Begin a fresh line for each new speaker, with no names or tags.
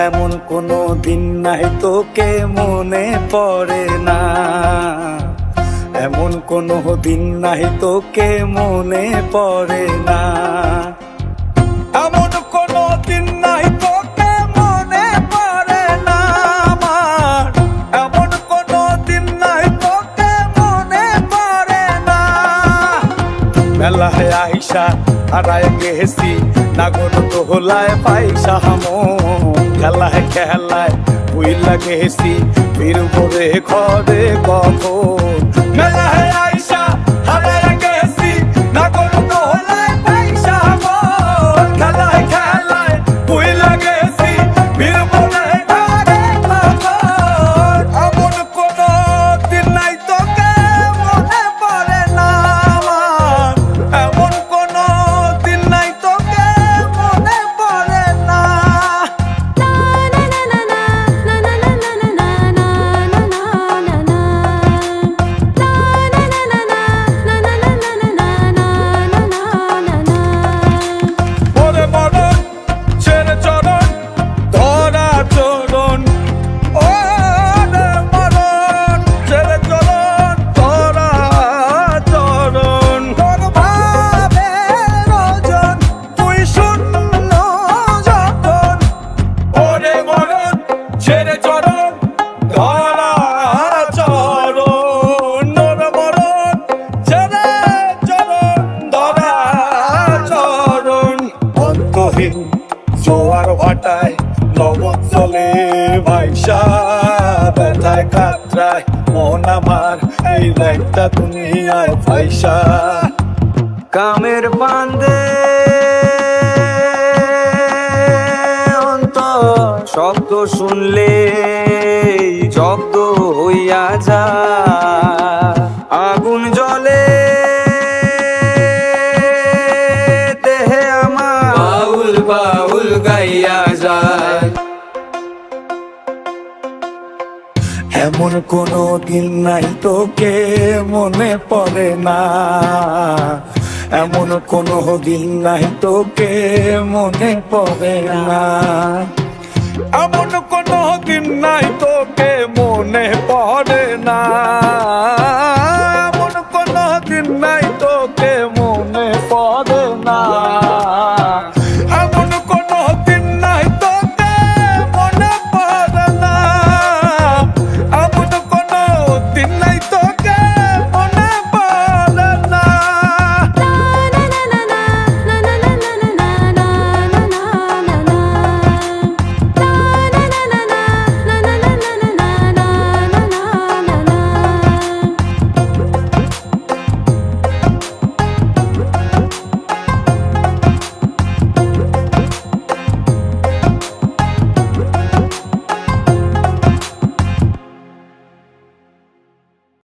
এমন কোনো দিন নাই তোকে মনে পড়ে না, এমন কোনো দিন নাই তোকে মনে পড়ে না, এমন কোনো দিন নাই তোকে মনে পড়ে না আমার, এমন কোনো দিন নাই তোকে মনে পড়ে না। মেলায় আইসা হারায় গেছি নাগর দোলায় পাইসা হামো, খেলায় খেলায় বুইলা গেছি ফিরবো রে ঘরে কখন। মেলায় আইসা হারায় গেছি নাগর দোলায় পাইসা হামো, খেলায় খেলায় বুইলা গেছি ফিরবো রে ঘরে কখন। এমন কোনো দিন নাই তোকে মনে পড়ে না আমার, এমন কোনো দিন নাই তোকে মনে পড়ে না। ওরে মরণ ছেড়ে চরণ ধরা চরণ, ওরে মরণ ছেড়ে চরণ ধরা চরণ। তোর ভাবের ওজন তুই শূন্য যখন, ওরে মরণ ছেড়ে চরণ ধরা চরণ, ওরে মরণ ছেড়ে চরণ ধরা চরণ। অন্তহীন জোয়ার ভাটায় নগদ চলে ভাইসা, ব্যথায় কাতরায় মন আমার এই একটা দুনিয়ায় পয়সা। কামের বান্দে অন্তর শব্দ শুনলে জব্দ হইয়া যা, আগুন জ্বলে দেহে আমার বাউল বাউল গাইয়া যায়। এমন কোনো দিন নাই তোকে মনে পড়ে না, এমন কোনো দিন নাই তোকে মনে পড়ে না, এমন কোনো দিন নাই তোকে মনে পড়ে না।